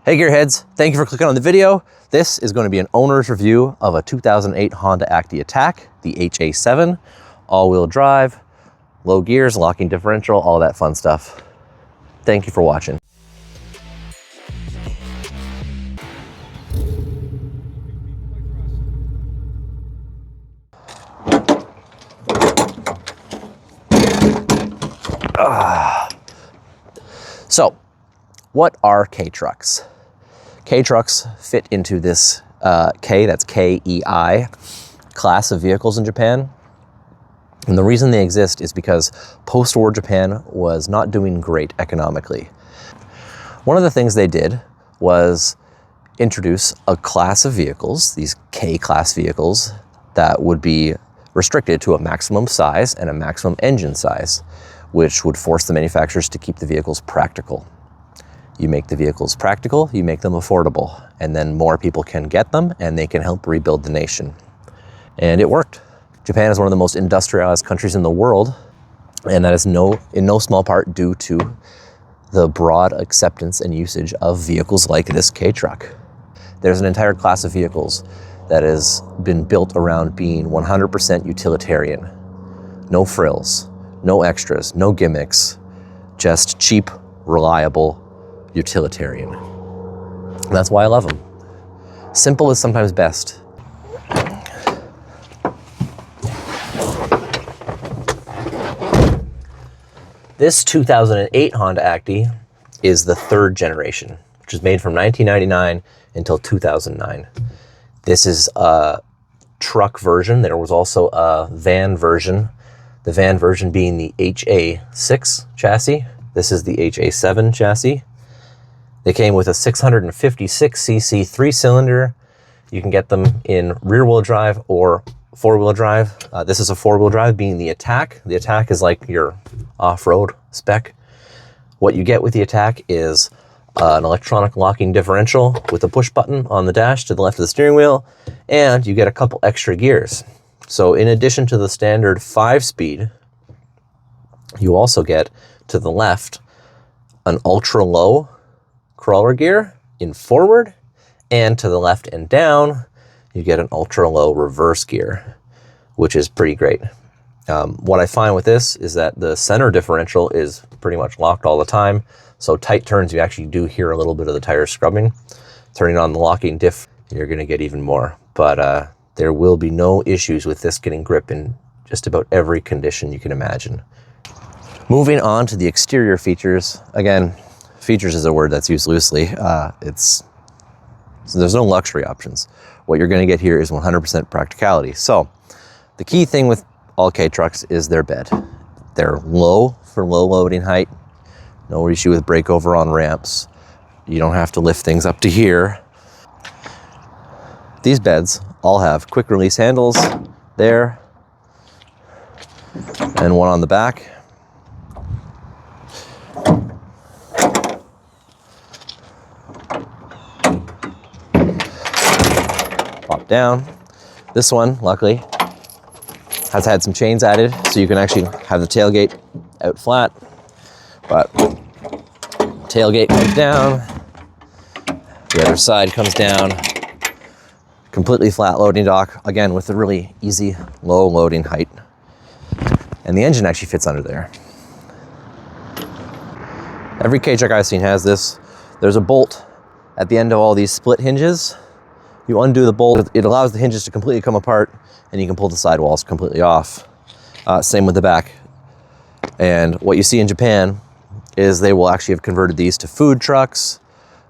Hey Gearheads, thank you for clicking on the video. This is going to be an owner's review of a 2008 Honda Acty Attack, the HA7, all-wheel drive, low gears, locking differential, all that fun stuff. Thank you for watching. So, what are K-Trucks? K-Trucks fit into this that's KEI, class of vehicles in Japan. And the reason they exist is because post-war Japan was not doing great economically. One of the things they did was introduce a class of vehicles, these K-class vehicles, that would be restricted to a maximum size and a maximum engine size, which would force the manufacturers to keep the vehicles practical. You make the vehicles practical, you make them affordable, and then more people can get them and they can help rebuild the nation. And it worked. Japan is one of the most industrialized countries in the world, and that is in no small part due to the broad acceptance and usage of vehicles like this K-Truck. There's an entire class of vehicles that has been built around being 100% utilitarian. No frills, no extras, no gimmicks, just cheap, reliable, utilitarian. And that's why I love them. Simple is sometimes best. This 2008 Honda Acty is the third generation, which was made from 1999 until 2009. This is a truck version. There was also a van version, the van version being the HA6 chassis. This is the HA7 chassis. They came with a 656cc 3-cylinder. You can get them in rear-wheel drive or four-wheel drive. This is a four-wheel drive, being the Attack. The Attack is like your off-road spec. What you get with the Attack is an electronic locking differential with a push button on the dash to the left of the steering wheel, and you get a couple extra gears. So in addition to the standard 5-speed, you also get to the left an ultra-low crawler gear in forward, and to the left and down you get an ultra low reverse gear, which is pretty great. What I find with this is that the center differential is pretty much locked all the time, so tight turns you actually do hear a little bit of the tire scrubbing. Turning on the locking diff, you're going to get even more, but there will be no issues with this getting grip in just about every condition you can imagine. Moving on to the exterior features. Again, features is a word that's used loosely. There's no luxury options. What you're going to get here is 100% practicality. So the key thing with all K-Trucks is their bed. They're low for low loading height. No issue with breakover on ramps. You don't have to lift things up to here. These beds all have quick release handles there and one on the back. Pop down. This one, luckily, has had some chains added, so you can actually have the tailgate out flat, but tailgate comes down, the other side comes down, completely flat loading dock, again with a really easy low loading height, and the engine actually fits under there. Every K-Truck I've seen has this. There's a bolt at the end of all these split hinges. You undo the bolt, it allows the hinges to completely come apart, and you can pull the sidewalls completely off. Same with the back. And what you see in Japan is they will actually have converted these to food trucks,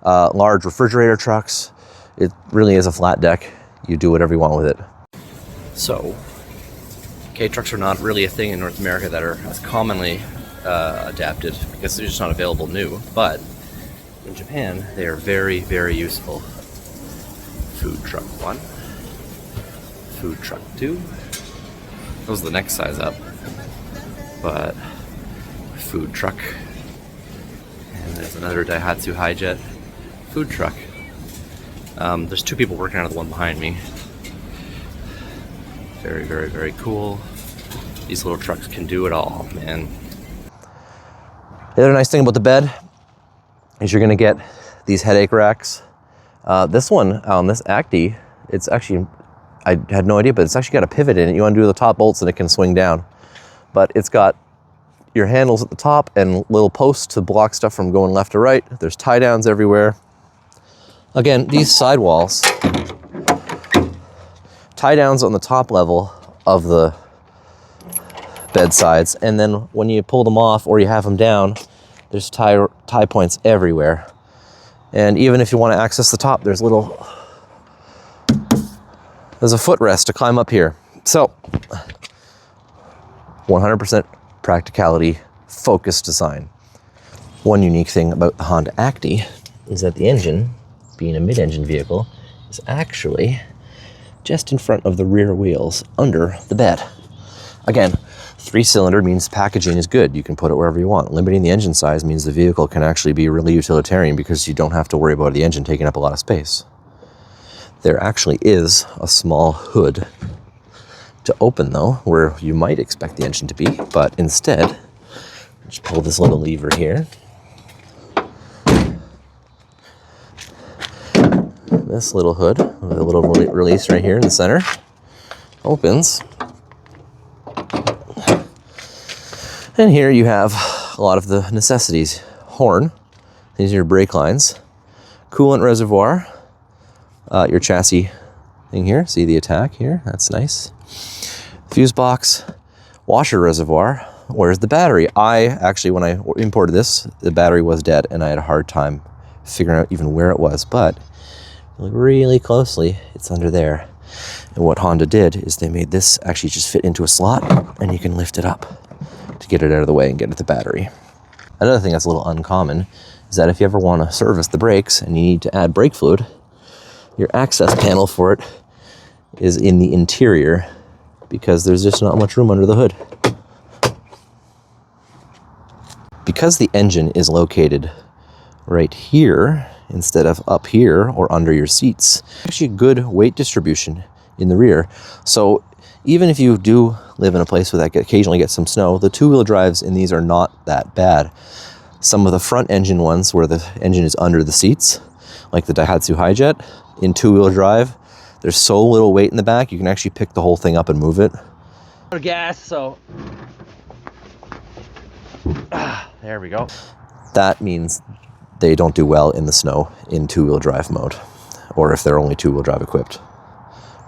large refrigerator trucks. It really is a flat deck. You do whatever you want with it. So, K-Trucks are not really a thing in North America that are as commonly adapted because they're just not available new. But in Japan, they are very, very useful. Food truck 1, food truck 2, goes the next size up, but food truck, and there's another Daihatsu Hijet food truck. There's two people working out of the one behind me. Very, very, very cool. These little trucks can do it all, man. The other nice thing about the bed is you're gonna get these headache racks. This one on this Acty, it's actually, I had no idea, but it's actually got a pivot in it. You undo the top bolts and it can swing down. But it's got your handles at the top and little posts to block stuff from going left to right. There's tie downs everywhere. Again, these sidewalls, tie downs on the top level of the bedsides, and then when you pull them off or you have them down, there's tie points everywhere. And even if you want to access the top, there's a footrest to climb up here. So 100% practicality, focused design. One unique thing about the Honda Acty is that the engine, being a mid-engine vehicle, is actually just in front of the rear wheels under the bed. Again, 3-cylinder means packaging is good. You can put it wherever you want. Limiting the engine size means the vehicle can actually be really utilitarian because you don't have to worry about the engine taking up a lot of space. There actually is a small hood to open though, where you might expect the engine to be, but instead, just pull this little lever here. This little hood with a little release right here in the center opens. And here you have a lot of the necessities. Horn, these are your brake lines, coolant reservoir, your chassis thing here, see the Attack here, that's nice. Fuse box, washer reservoir. Where's the battery? Actually, when I imported this, the battery was dead and I had a hard time figuring out even where it was, but look really closely, it's under there. And what Honda did is they made this actually just fit into a slot and you can lift it up to get it out of the way and get at the battery. Another thing that's a little uncommon is that if you ever want to service the brakes and you need to add brake fluid, your access panel for it is in the interior because there's just not much room under the hood. Because the engine is located right here instead of up here or under your seats, actually good weight distribution in the rear. So even if you do live in a place where that occasionally gets some snow, the two-wheel drives in these are not that bad. Some of the front engine ones where the engine is under the seats, like the Daihatsu Hijet, in two-wheel drive, there's so little weight in the back, you can actually pick the whole thing up and move it. Gas, so there we go. That means they don't do well in the snow in two-wheel drive mode, or if they're only two-wheel drive equipped.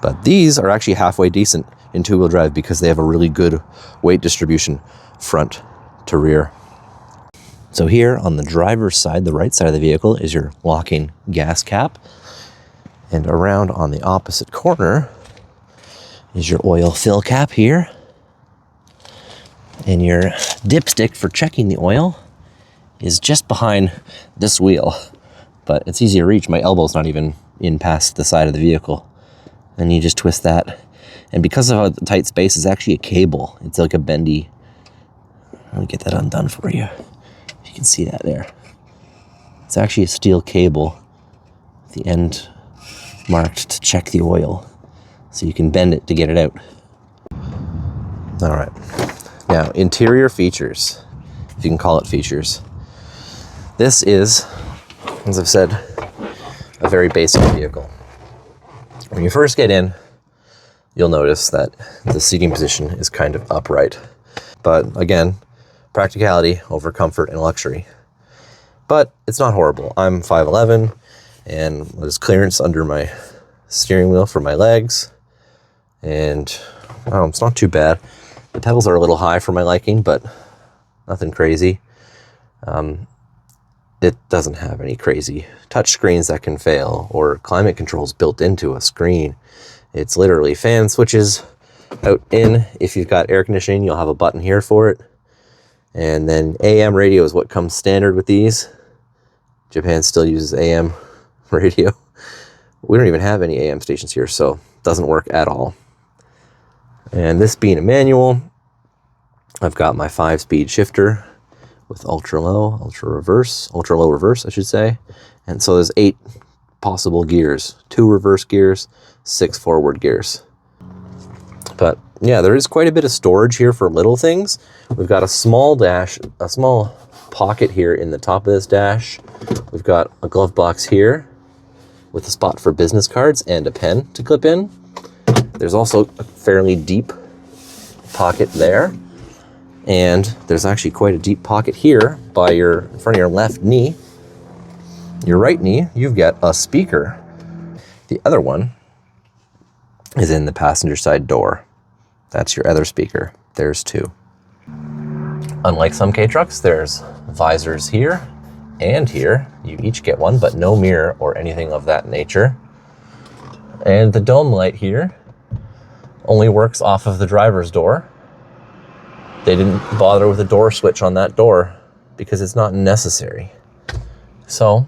But these are actually halfway decent in two-wheel drive because they have a really good weight distribution front to rear. So here on the driver's side, the right side of the vehicle, is your locking gas cap. And around on the opposite corner is your oil fill cap here. And your dipstick for checking the oil is just behind this wheel. But it's easy to reach. My elbow's not even in past the side of the vehicle. And you just twist that. And because of how the tight space, it's actually a cable. It's like a bendy. Let me get that undone for you. If you can see that there. It's actually a steel cable at the end marked to check the oil. So you can bend it to get it out. All right. Now, interior features, if you can call it features. This is, as I've said, a very basic vehicle. When you first get in, you'll notice that the seating position is kind of upright. But again, practicality over comfort and luxury. But it's not horrible. I'm 5'11", and there's clearance under my steering wheel for my legs. And it's not too bad. The pedals are a little high for my liking, but nothing crazy. It doesn't have any crazy touch screens that can fail or climate controls built into a screen. It's literally fan switches out in. If you've got air conditioning, you'll have a button here for it. And then AM radio is what comes standard with these. Japan still uses AM radio. We don't even have any AM stations here, so it doesn't work at all. And this being a manual, I've got my 5-speed shifter with ultra low reverse, I should say. And so there's 8 possible gears, 2 reverse gears, 6 forward gears. But yeah, there is quite a bit of storage here for little things. We've got a small pocket here in the top of this dash We've got a glove box here with a spot for business cards and a pen to clip in. There's also a fairly deep pocket there. And there's actually quite a deep pocket here by in front of your left knee. Your right knee, you've got a speaker. The other one is in the passenger side door. That's your other speaker. There's two. Unlike some K-Trucks, there's visors here and here. You each get one, but no mirror or anything of that nature. And the dome light here only works off of the driver's door. They didn't bother with a door switch on that door because it's not necessary. So,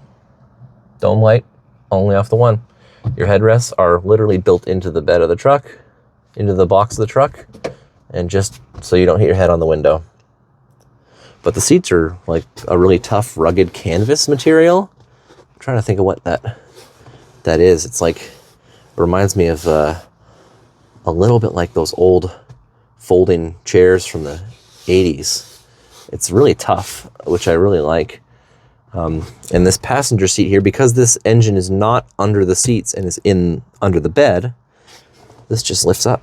dome light only off the one. Your headrests are literally built into the bed of the truck, into the box of the truck, and just so you don't hit your head on the window. But the seats are like a really tough, rugged canvas material. I'm trying to think of what that is. It's like, it reminds me of a little bit like those old folding chairs from the 80s. It's really tough, which I really like. And this passenger seat here, because this engine is not under the seats and is under the bed, this just lifts up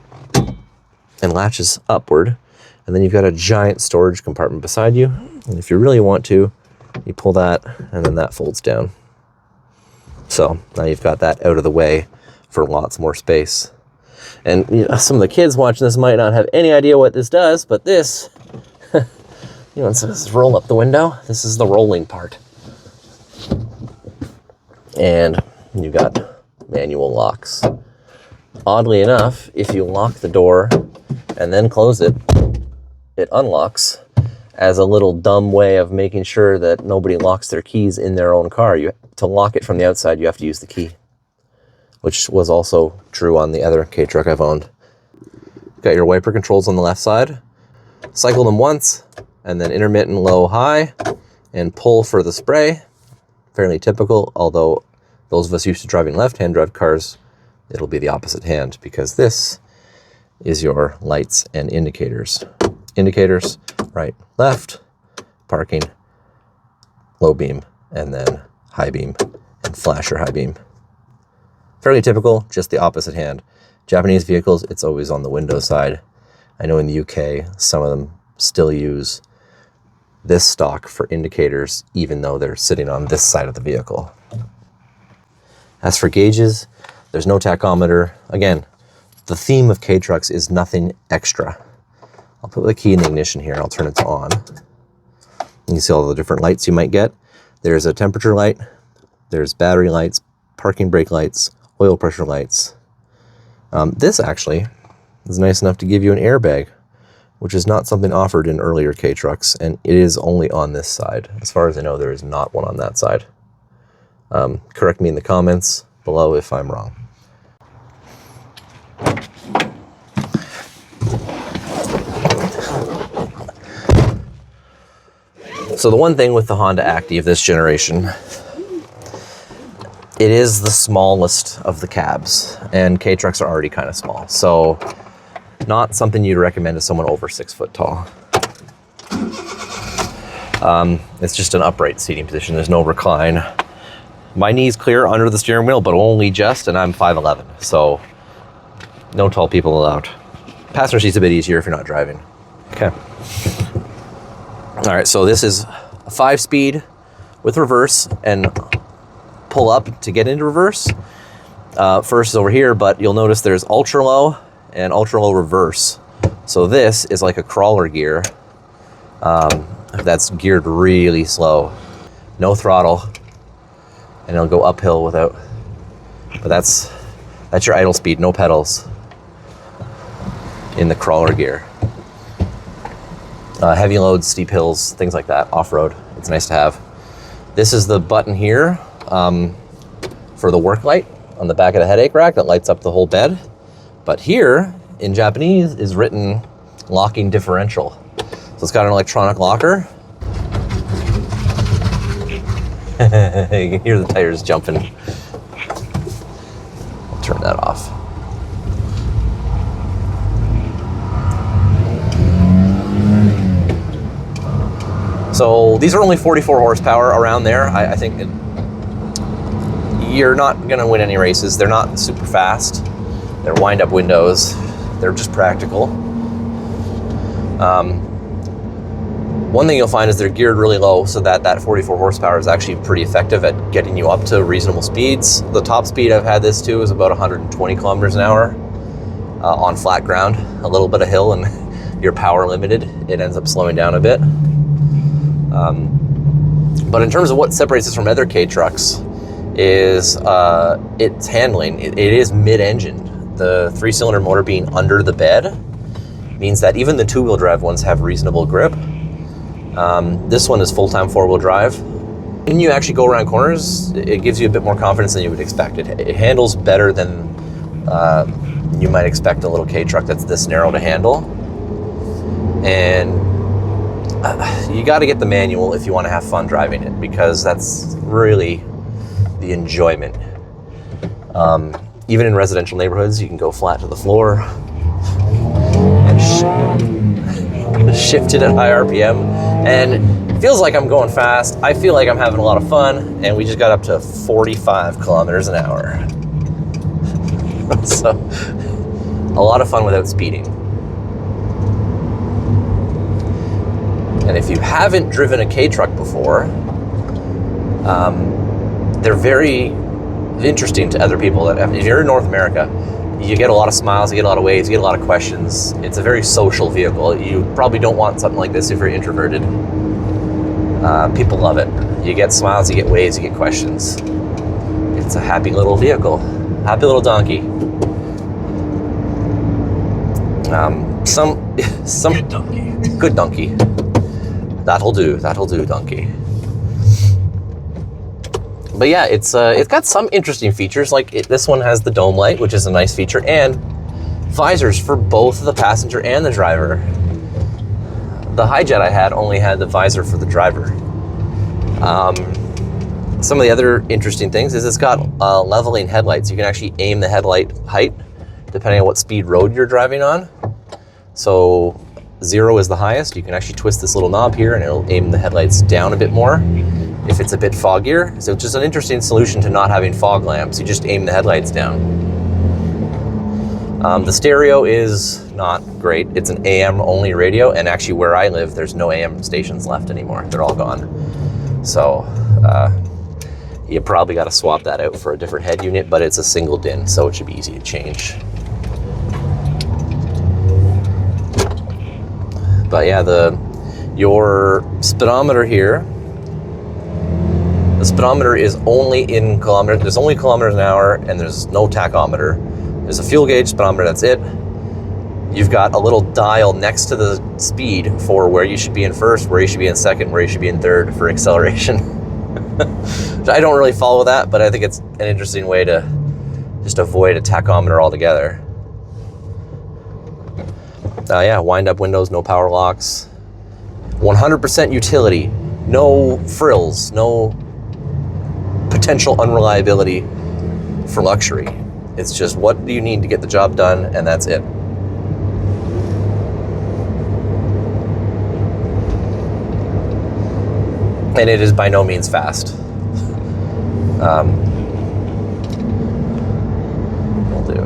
and latches upward. And then you've got a giant storage compartment beside you. And if you really want to, you pull that and then that folds down. So now you've got that out of the way for lots more space. And you know, some of the kids watching this might not have any idea what this does, but this, you know, instead of roll up the window, this is the rolling part. And you got manual locks. Oddly enough, if you lock the door and then close it, it unlocks as a little dumb way of making sure that nobody locks their keys in their own car. To lock it from the outside, you have to use the key, which was also true on the other K-Truck I've owned. Got your wiper controls on the left side. Cycle them once, and then intermittent, low, high, and pull for the spray. Fairly typical, although those of us used to driving left-hand drive cars, it'll be the opposite hand, because this is your lights and indicators. Indicators, right, left, parking, low beam, and then high beam, and flasher high beam. Fairly typical, just the opposite hand. Japanese vehicles, it's always on the window side. I know in the UK, some of them still use this stock for indicators, even though they're sitting on this side of the vehicle. As for gauges, there's no tachometer. Again, the theme of K-Trucks is nothing extra. I'll put the key in the ignition here, and I'll turn it to on. You can see all the different lights you might get. There's a temperature light, there's battery lights, parking brake lights, oil pressure lights. This actually is nice enough to give you an airbag, which is not something offered in earlier K-Trucks, and it is only on this side. As far as I know, there is not one on that side. Correct me in the comments below if I'm wrong. So the one thing with the Honda Acty of this generation, it is the smallest of the cabs, and K-Trucks are already kind of small. So not something you'd recommend to someone over 6 foot tall. It's just an upright seating position. There's no recline. My knee's clear under the steering wheel, but only just, and I'm 5'11", so no tall people allowed. Passenger seat's a bit easier if you're not driving. Okay. All right, so this is a 5-speed with reverse and pull up to get into reverse. First is over here, but you'll notice there's ultra low and ultra low reverse. So this is like a crawler gear that's geared really slow. No throttle, and it'll go uphill without, but that's your idle speed, no pedals in the crawler gear. Heavy loads, steep hills, things like that, off-road, it's nice to have. This is the button here for the work light on the back of the headache rack that lights up the whole bed. But here, in Japanese, is written locking differential. So it's got an electronic locker. You can hear the tires jumping. I'll turn that off. So these are only 44 horsepower around there. I think you're not going to win any races. They're not super fast. They're wind-up windows. They're just practical. One thing you'll find is they're geared really low, so that 44 horsepower is actually pretty effective at getting you up to reasonable speeds. The top speed I've had this to is about 120 kilometers an hour on flat ground. A little bit of hill and you're power limited. It ends up slowing down a bit. But in terms of what separates this from other K trucks is its handling. It is mid-engine. The 3-cylinder motor being under the bed means that even the 2-wheel drive ones have reasonable grip. This one is full-time 4-wheel drive. When you actually go around corners, it gives you a bit more confidence than you would expect. It handles better than you might expect a little K truck that's this narrow to handle. And you got to get the manual if you want to have fun driving it, because that's really the enjoyment. Even in residential neighborhoods, you can go flat to the floor and shift it at high RPM, and it feels like I'm going fast. I feel like I'm having a lot of fun, and we just got up to 45 kilometers an hour. So, a lot of fun without speeding. And if you haven't driven a K truck before, they're very interesting to other people. If you're in North America, you get a lot of smiles, you get a lot of waves, you get a lot of questions. It's a very social vehicle. You probably don't want something like this if you're introverted. People love it. You get smiles, you get waves, you get questions. It's a happy little vehicle. Happy little donkey. Good donkey. Good donkey. That'll do, donkey. But yeah, it's got some interesting features. Like this one has the dome light, which is a nice feature, and visors for both the passenger and the driver. The Hijet I had only had the visor for the driver. Some of the other interesting things is it's got leveling headlights. You can actually aim the headlight height depending on what speed road you're driving on. So 0 is the highest. You can actually twist this little knob here and it'll aim the headlights down a bit more if it's a bit foggier. So it's just an interesting solution to not having fog lamps. You just aim the headlights down. The stereo is not great. It's an AM only radio, and actually where I live, there's no AM stations left anymore. They're all gone. So you probably got to swap that out for a different head unit, but it's a single DIN, so it should be easy to change. But yeah, your speedometer here, the speedometer is only in kilometers. There's only kilometers an hour, and there's no tachometer. There's a fuel gauge, speedometer, that's it. You've got a little dial next to the speed for where you should be in first, where you should be in second, where you should be in third for acceleration. I don't really follow that, but I think it's an interesting way to just avoid a tachometer altogether. Yeah, wind-up windows, no power locks. 100% utility, no frills, no potential unreliability for luxury. It's just what do you need to get the job done, and that's it. And it is by no means fast. Will do.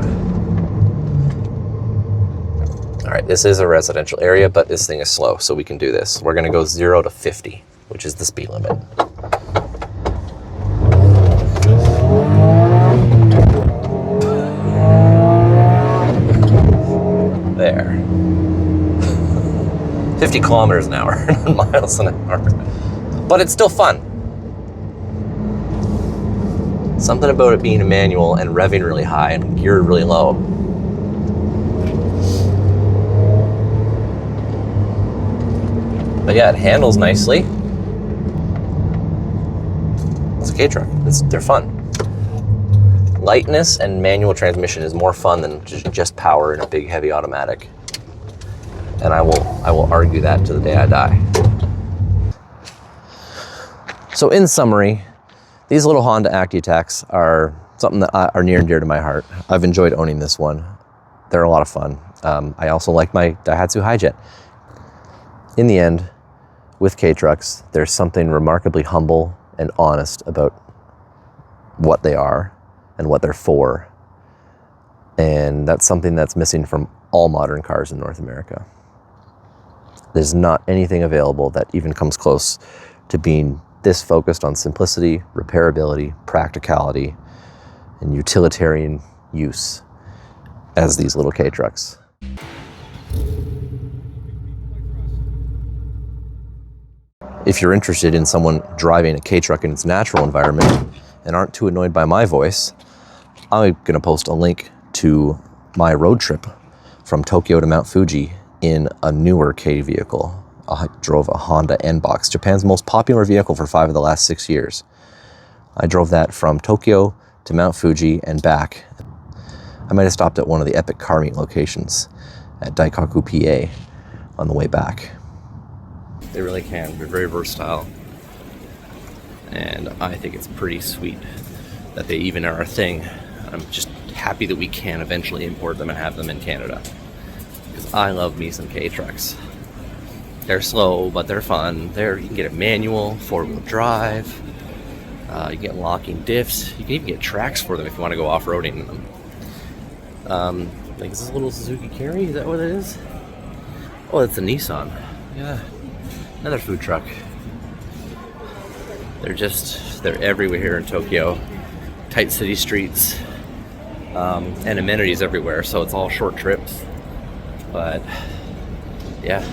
All right, this is a residential area, but this thing is slow, so we can do this. We're gonna go 0 to 50, which is the speed limit. There. 50 kilometers an hour, not miles an hour. But it's still fun. Something about it being a manual and revving really high and geared really low. But yeah, it handles nicely. It's a K truck. They're fun. Lightness and manual transmission is more fun than just power in a big, heavy automatic. And I will argue that to the day I die. So in summary, these little Honda Acty Attacks are something that are near and dear to my heart. I've enjoyed owning this one. They're a lot of fun. I also like my Daihatsu Hijet. In the end, with K-trucks, there's something remarkably humble and honest about what they are and what they're for. And that's something that's missing from all modern cars in North America. There's not anything available that even comes close to being this focused on simplicity, repairability, practicality, and utilitarian use as these little K-trucks. If you're interested in someone driving a K-truck in its natural environment and aren't too annoyed by my voice, I'm going to post a link to my road trip from Tokyo to Mount Fuji in a newer K vehicle. I drove a Honda N-Box, Japan's most popular vehicle for 5 of the last 6 years. I drove that from Tokyo to Mount Fuji and back. I might have stopped at one of the epic car meet locations at Daikaku, PA on the way back. They really can. They're very versatile. And I think it's pretty sweet that they even are a thing. I'm just happy that we can eventually import them and have them in Canada. Because I love me some K-trucks. They're slow, but they're fun. You can get a manual, 4-wheel drive. You can get locking diffs. You can even get tracks for them if you want to go off-roading in them. Like, is this a little Suzuki Carry? Is that what it is? Oh, it's a Nissan. Yeah. Another food truck. They're everywhere here in Tokyo. Tight city streets. And amenities everywhere, so it's all short trips. But, yeah.